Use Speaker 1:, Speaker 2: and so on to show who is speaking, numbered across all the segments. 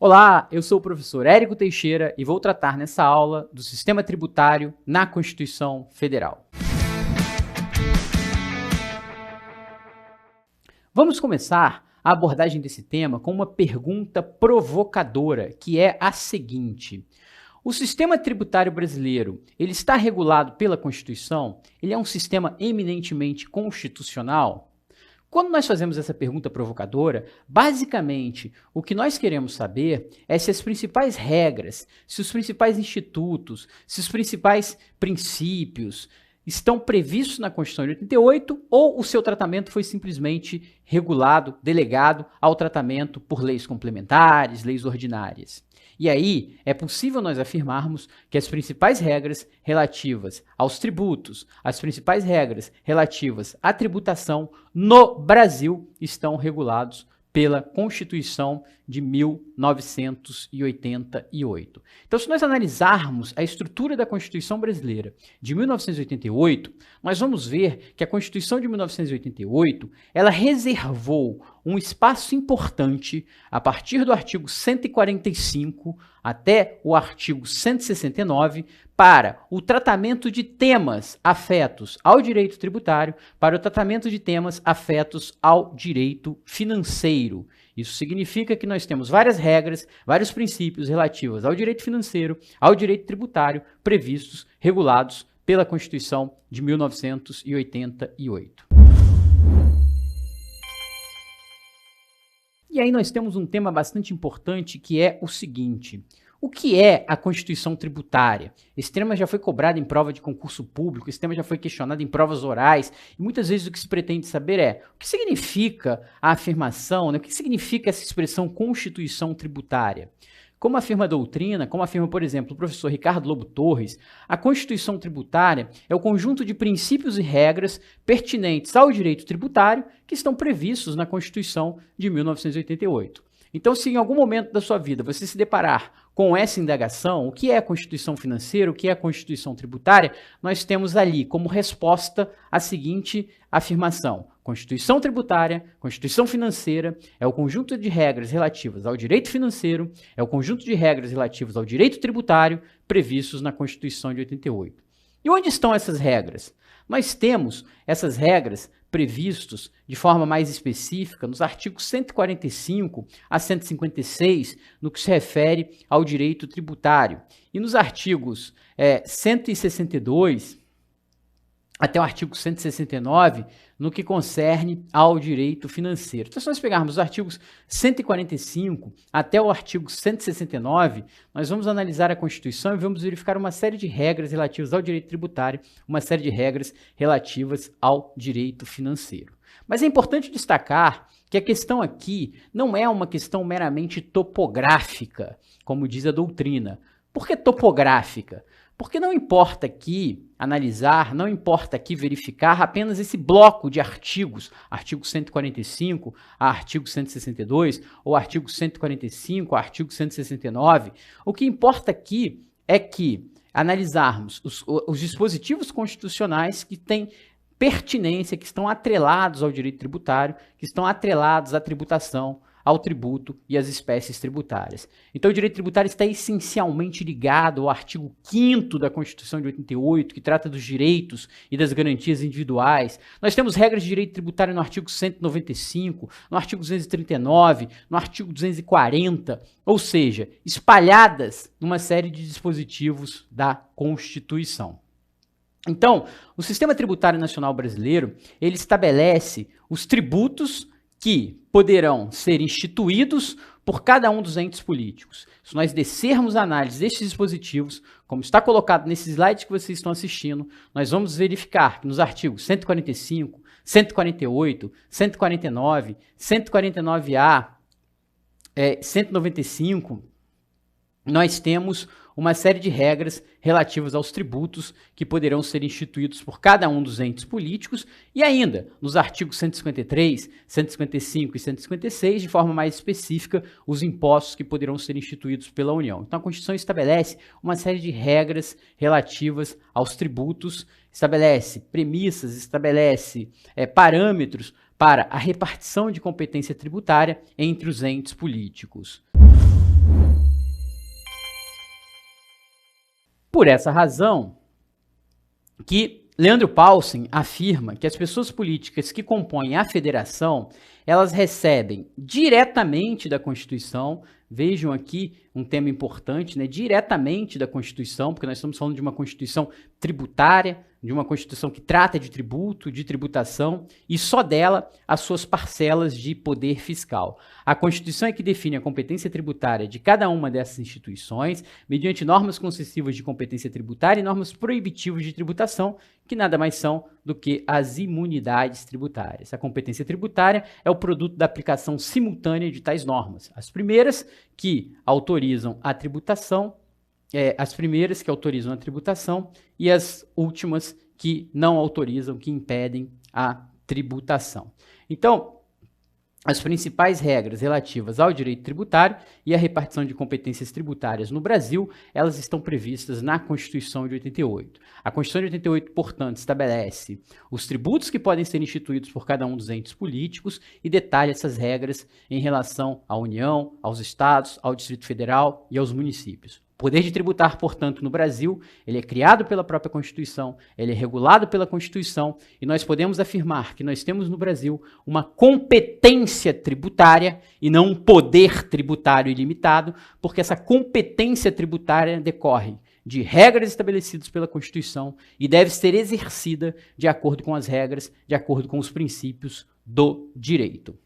Speaker 1: Olá, eu sou o professor Érico Teixeira e vou tratar nessa aula do sistema tributário na Constituição Federal. Vamos começar a abordagem desse tema com uma pergunta provocadora, que é a seguinte: o sistema tributário brasileiro, ele está regulado pela Constituição? Ele é um sistema eminentemente constitucional? Quando nós fazemos essa pergunta provocadora, basicamente, o que nós queremos saber é se as principais regras, se os principais institutos, se os principais princípios estão previstos na Constituição de 88 ou o seu tratamento foi simplesmente regulado, delegado ao tratamento por leis complementares, leis ordinárias. E aí, é possível nós afirmarmos que as principais regras relativas aos tributos, as principais regras relativas à tributação no Brasil estão regulados pela Constituição de 1988. Então, se nós analisarmos a estrutura da Constituição brasileira de 1988, nós vamos ver que a Constituição de 1988, ela reservou um espaço importante a partir do artigo 145 até o artigo 169 para o tratamento de temas afetos ao direito tributário, para o tratamento de temas afetos ao direito financeiro. Isso significa que nós temos várias regras, vários princípios relativos ao direito financeiro, ao direito tributário, previstos, regulados pela Constituição de 1988. E aí nós temos um tema bastante importante que é o seguinte: o que é a Constituição tributária? Esse tema já foi cobrado em prova de concurso público, esse tema já foi questionado em provas orais, e muitas vezes o que se pretende saber é o que significa a afirmação, né? O que significa essa expressão Constituição tributária? Como afirma a doutrina, como afirma, por exemplo, o professor Ricardo Lobo Torres, a Constituição tributária é o conjunto de princípios e regras pertinentes ao direito tributário que estão previstos na Constituição de 1988. Então, se em algum momento da sua vida você se deparar com essa indagação, o que é a Constituição financeira, o que é a Constituição tributária, nós temos ali como resposta a seguinte afirmação: Constituição tributária, Constituição financeira é o conjunto de regras relativas ao direito financeiro, é o conjunto de regras relativas ao direito tributário previstos na Constituição de 88. E onde estão essas regras? Nós temos essas regras previstos de forma mais específica nos artigos 145 a 156, no que se refere ao direito tributário. E nos artigos 162 até o artigo 169, no que concerne ao direito financeiro. Então, se nós pegarmos os artigos 145 até o artigo 169, nós vamos analisar a Constituição e vamos verificar uma série de regras relativas ao direito tributário, uma série de regras relativas ao direito financeiro. Mas é importante destacar que a questão aqui não é uma questão meramente topográfica, como diz a doutrina. Por que topográfica? Porque não importa aqui analisar, não importa aqui verificar apenas esse bloco de artigos, artigo 145 a artigo 162, ou artigo 145 a artigo 169. O que importa aqui é que analisarmos os dispositivos constitucionais que têm pertinência, que estão atrelados ao direito tributário, que estão atrelados à tributação, ao tributo e às espécies tributárias. Então, o direito tributário está essencialmente ligado ao artigo 5º da Constituição de 88, que trata dos direitos e das garantias individuais. Nós temos regras de direito tributário no artigo 195, no artigo 239, no artigo 240, ou seja, espalhadas numa série de dispositivos da Constituição. Então, o Sistema Tributário Nacional Brasileiro, ele estabelece os tributos que poderão ser instituídos por cada um dos entes políticos. Se nós descermos a análise destes dispositivos, como está colocado nesse slide que vocês estão assistindo, nós vamos verificar que nos artigos 145, 148, 149, 149A, 195, nós temos uma série de regras relativas aos tributos que poderão ser instituídos por cada um dos entes políticos e ainda, nos artigos 153, 155 e 156, de forma mais específica, os impostos que poderão ser instituídos pela União. Então, a Constituição estabelece uma série de regras relativas aos tributos, estabelece premissas, estabelece parâmetros para a repartição de competência tributária entre os entes políticos. Por essa razão que Leandro Paulsen afirma que as pessoas políticas que compõem a federação, elas recebem diretamente da Constituição, vejam aqui um tema importante, né? Diretamente da Constituição, porque nós estamos falando de uma Constituição tributária, de uma Constituição que trata de tributo, de tributação, e só dela as suas parcelas de poder fiscal. A Constituição é que define a competência tributária de cada uma dessas instituições, mediante normas concessivas de competência tributária e normas proibitivas de tributação, que nada mais são do que as imunidades tributárias. A competência tributária é o produto da aplicação simultânea de tais normas. As primeiras que autorizam a tributação, e as últimas que não autorizam, que impedem a tributação. Então, as principais regras relativas ao direito tributário e à repartição de competências tributárias no Brasil, elas estão previstas na Constituição de 88. A Constituição de 88, portanto, estabelece os tributos que podem ser instituídos por cada um dos entes políticos e detalha essas regras em relação à União, aos estados, ao Distrito Federal e aos municípios. O poder de tributar, portanto, no Brasil, ele é criado pela própria Constituição, ele é regulado pela Constituição, e nós podemos afirmar que nós temos no Brasil uma competência tributária e não um poder tributário ilimitado, porque essa competência tributária decorre de regras estabelecidas pela Constituição e deve ser exercida de acordo com as regras, de acordo com os princípios do direito.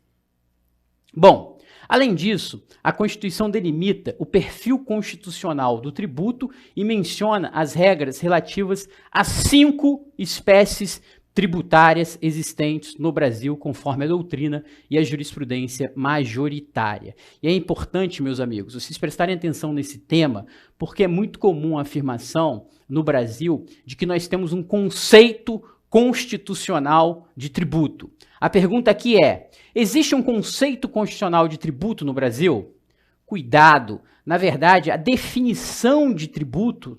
Speaker 1: Bom, além disso, a Constituição delimita o perfil constitucional do tributo e menciona as regras relativas a 5 espécies tributárias existentes no Brasil, conforme a doutrina e a jurisprudência majoritária. E é importante, meus amigos, vocês prestarem atenção nesse tema, porque é muito comum a afirmação no Brasil de que nós temos um conceito constitucional de tributo. A pergunta aqui é: existe um conceito constitucional de tributo no Brasil? Cuidado! Na verdade, a definição de tributo,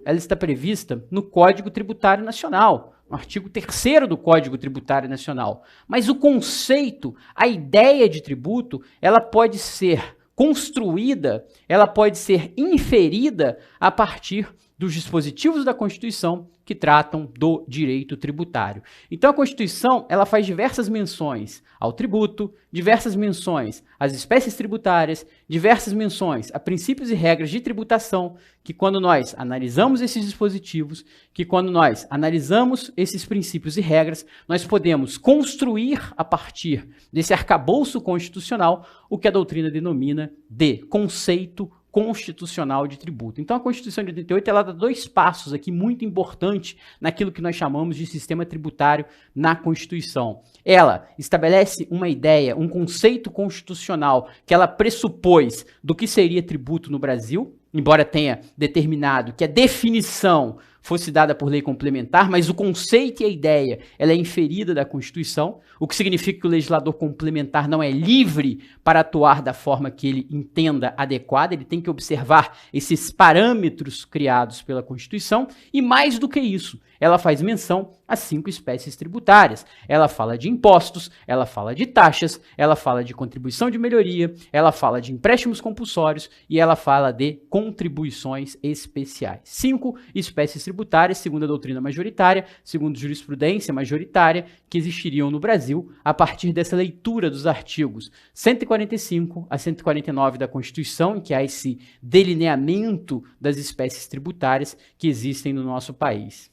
Speaker 1: ela está prevista no Código Tributário Nacional, no artigo 3º do Código Tributário Nacional. Mas o conceito, a ideia de tributo, ela pode ser construída, ela pode ser inferida a partir dos dispositivos da Constituição que tratam do direito tributário. Então a Constituição, ela faz diversas menções ao tributo, diversas menções às espécies tributárias, diversas menções a princípios e regras de tributação, que quando nós analisamos esses dispositivos, que quando nós analisamos esses princípios e regras, nós podemos construir a partir desse arcabouço constitucional o que a doutrina denomina de conceito constitucional de tributo. Então a Constituição de 88, ela dá 2 passos aqui muito importantes naquilo que nós chamamos de sistema tributário na Constituição. Ela estabelece uma ideia, um conceito constitucional que ela pressupôs do que seria tributo no Brasil, embora tenha determinado que a definição fosse dada por lei complementar, mas o conceito e a ideia, ela é inferida da Constituição, o que significa que o legislador complementar não é livre para atuar da forma que ele entenda adequada, ele tem que observar esses parâmetros criados pela Constituição, e mais do que isso, ela faz menção a 5 espécies tributárias. Ela fala de impostos, ela fala de taxas, ela fala de contribuição de melhoria, ela fala de empréstimos compulsórios e ela fala de contribuições especiais. 5 espécies tributárias, segundo a doutrina majoritária, segundo jurisprudência majoritária, que existiriam no Brasil a partir dessa leitura dos artigos 145 a 149 da Constituição, em que há esse delineamento das espécies tributárias que existem no nosso país.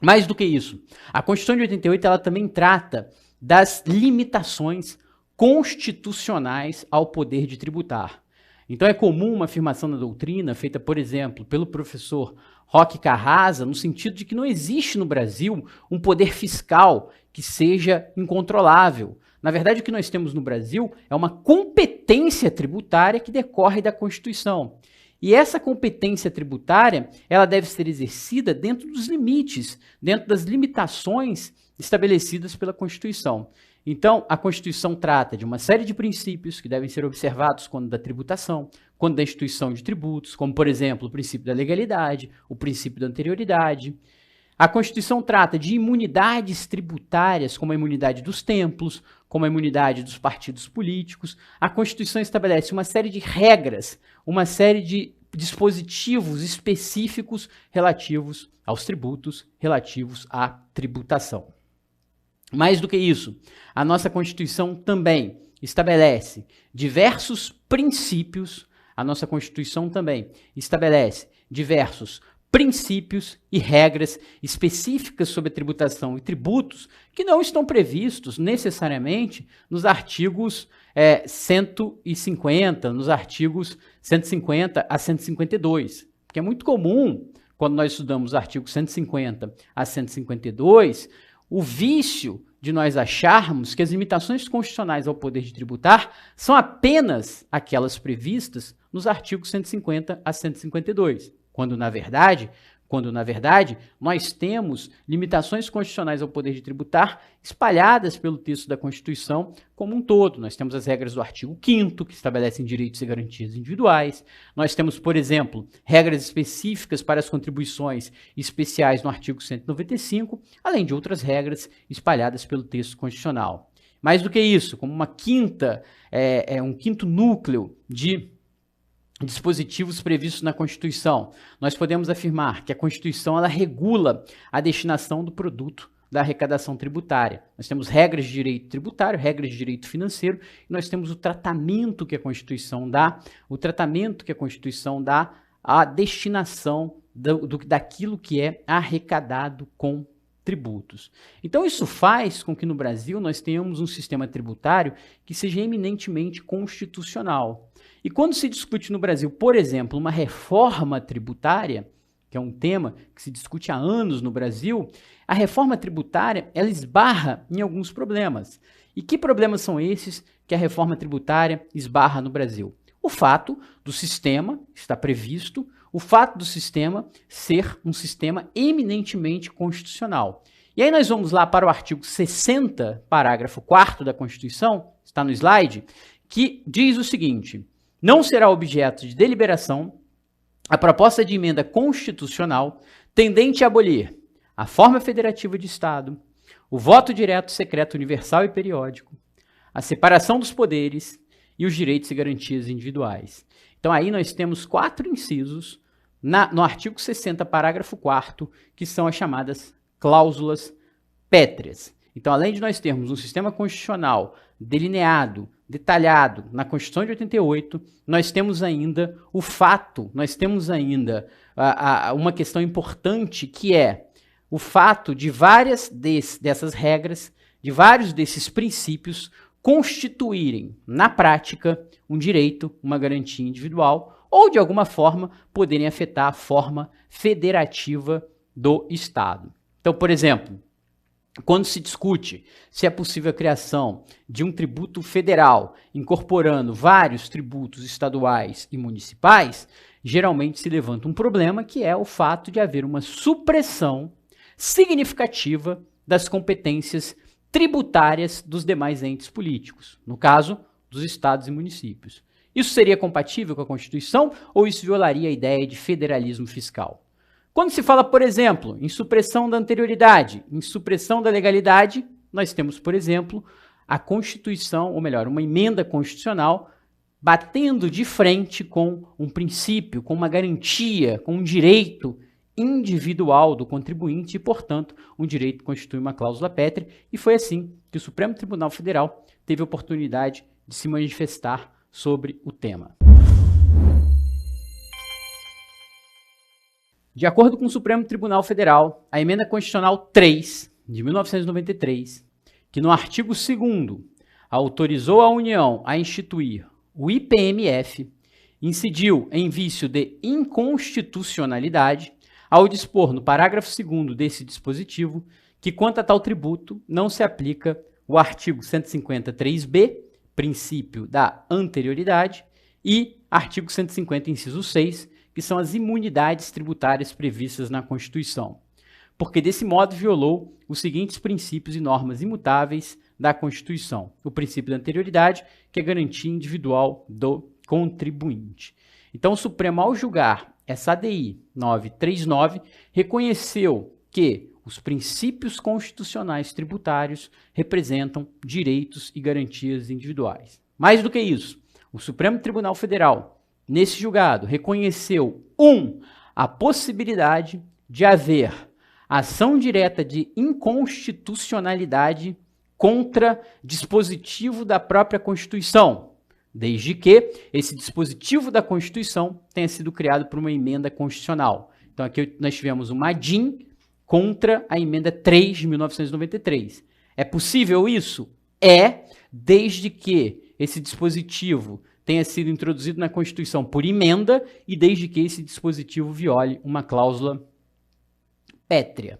Speaker 1: Mais do que isso, a Constituição de 88 ela também trata das limitações constitucionais ao poder de tributar. Então é comum uma afirmação na doutrina feita, por exemplo, pelo professor Roque Carrasa, no sentido de que não existe no Brasil um poder fiscal que seja incontrolável. Na verdade, o que nós temos no Brasil é uma competência tributária que decorre da Constituição. E essa competência tributária, ela deve ser exercida dentro dos limites, dentro das limitações estabelecidas pela Constituição. Então, a Constituição trata de uma série de princípios que devem ser observados quando da tributação, quando da instituição de tributos, como, por exemplo, o princípio da legalidade, o princípio da anterioridade. A Constituição trata de imunidades tributárias, como a imunidade dos templos, como a imunidade dos partidos políticos. A Constituição estabelece uma série de regras, uma série de dispositivos específicos relativos aos tributos, relativos à tributação. Mais do que isso, a nossa Constituição também estabelece diversos princípios, e regras específicas sobre a tributação e tributos que não estão previstos necessariamente nos artigos 150, nos artigos 150 a 152. Porque é muito comum, quando nós estudamos os artigos 150 a 152, o vício de nós acharmos que as limitações constitucionais ao poder de tributar são apenas aquelas previstas nos artigos 150 a 152, quando na verdade nós temos limitações constitucionais ao poder de tributar espalhadas pelo texto da Constituição como um todo. Nós temos as regras do artigo 5º, que estabelecem direitos e garantias individuais. Nós temos, por exemplo, regras específicas para as contribuições especiais no artigo 195, além de outras regras espalhadas pelo texto constitucional. Mais do que isso, como um quinto núcleo de dispositivos previstos na Constituição, nós podemos afirmar que a Constituição ela regula a destinação do produto da arrecadação tributária. Nós temos regras de direito tributário, regras de direito financeiro, e nós temos o tratamento que a Constituição dá, à destinação daquilo que é arrecadado com tributos. Então isso faz com que no Brasil nós tenhamos um sistema tributário que seja eminentemente constitucional. E quando se discute no Brasil, por exemplo, uma reforma tributária, que é um tema que se discute há anos no Brasil, a reforma tributária ela esbarra em alguns problemas. E que problemas são esses que a reforma tributária esbarra no Brasil? O fato do sistema, está previsto, o fato do sistema ser um sistema eminentemente constitucional. E aí nós vamos lá para o artigo 60, parágrafo 4º da Constituição, está no slide, que diz o seguinte: não será objeto de deliberação a proposta de emenda constitucional tendente a abolir a forma federativa de Estado, o voto direto, secreto, universal e periódico, a separação dos poderes e os direitos e garantias individuais. Então aí nós temos 4 incisos no artigo 60, parágrafo 4º, que são as chamadas cláusulas pétreas. Então, além de nós termos um sistema constitucional delineado, detalhado na Constituição de 88, nós temos ainda uma questão importante, que é o fato de várias dessas regras, de vários desses princípios constituírem, na prática, um direito, uma garantia individual, ou, de alguma forma, poderem afetar a forma federativa do Estado. Então, por exemplo, quando se discute se é possível a criação de um tributo federal incorporando vários tributos estaduais e municipais, geralmente se levanta um problema, que é o fato de haver uma supressão significativa das competências tributárias dos demais entes políticos, no caso, dos estados e municípios. Isso seria compatível com a Constituição ou isso violaria a ideia de federalismo fiscal? Quando se fala, por exemplo, em supressão da anterioridade, em supressão da legalidade, nós temos, por exemplo, a Constituição, ou melhor, uma emenda constitucional batendo de frente com um princípio, com uma garantia, com um direito individual do contribuinte e, portanto, um direito que constitui uma cláusula pétrea, e foi assim que o Supremo Tribunal Federal teve a oportunidade de se manifestar sobre o tema. De acordo com o Supremo Tribunal Federal, a Emenda Constitucional 3, de 1993, que no artigo 2º autorizou a União a instituir o IPMF, incidiu em vício de inconstitucionalidade ao dispor no parágrafo 2º desse dispositivo que, quanto a tal tributo, não se aplica o artigo 153b, princípio da anterioridade, e artigo 150, inciso 6, que são as imunidades tributárias previstas na Constituição, porque desse modo violou os seguintes princípios e normas imutáveis da Constituição. O princípio da anterioridade, que é a garantia individual do contribuinte. Então, o Supremo, ao julgar essa ADI 939, reconheceu que os princípios constitucionais tributários representam direitos e garantias individuais. Mais do que isso, o Supremo Tribunal Federal nesse julgado, reconheceu a possibilidade de haver ação direta de inconstitucionalidade contra dispositivo da própria Constituição, desde que esse dispositivo da Constituição tenha sido criado por uma emenda constitucional. Então aqui nós tivemos uma DIN contra a emenda 3 de 1993. É possível isso? É, desde que esse dispositivo tenha sido introduzido na Constituição por emenda e desde que esse dispositivo viole uma cláusula pétrea.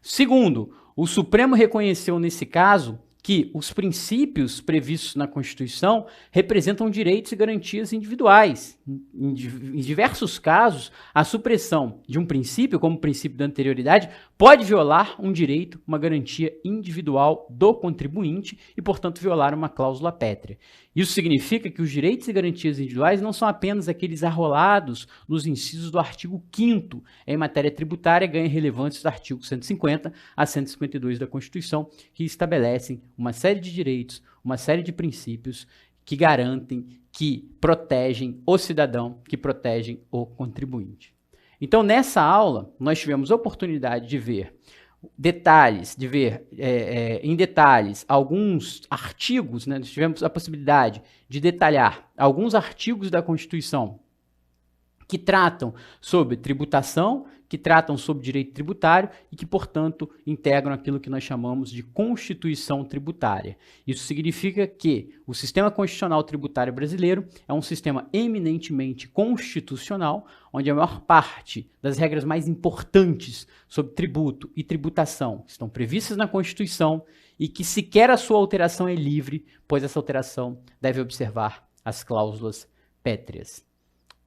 Speaker 1: Segundo, o Supremo reconheceu nesse caso que os princípios previstos na Constituição representam direitos e garantias individuais. Em diversos casos, a supressão de um princípio, como o princípio da anterioridade, pode violar um direito, uma garantia individual do contribuinte e, portanto, violar uma cláusula pétrea. Isso significa que os direitos e garantias individuais não são apenas aqueles arrolados nos incisos do artigo 5º em matéria tributária, ganha relevância dos artigos 150 a 152 da Constituição, que estabelecem uma série de direitos, uma série de princípios que garantem, que protegem o cidadão, que protegem o contribuinte. Então, nessa aula, nós tivemos a oportunidade de ver detalhes, em detalhes alguns artigos, né? Nós tivemos a possibilidade de detalhar alguns artigos da Constituição que tratam sobre tributação, que tratam sobre direito tributário e que, portanto, integram aquilo que nós chamamos de Constituição tributária. Isso significa que o sistema constitucional tributário brasileiro é um sistema eminentemente constitucional, onde a maior parte das regras mais importantes sobre tributo e tributação estão previstas na Constituição e que sequer a sua alteração é livre, pois essa alteração deve observar as cláusulas pétreas.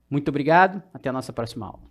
Speaker 1: Muito obrigado, até a nossa próxima aula.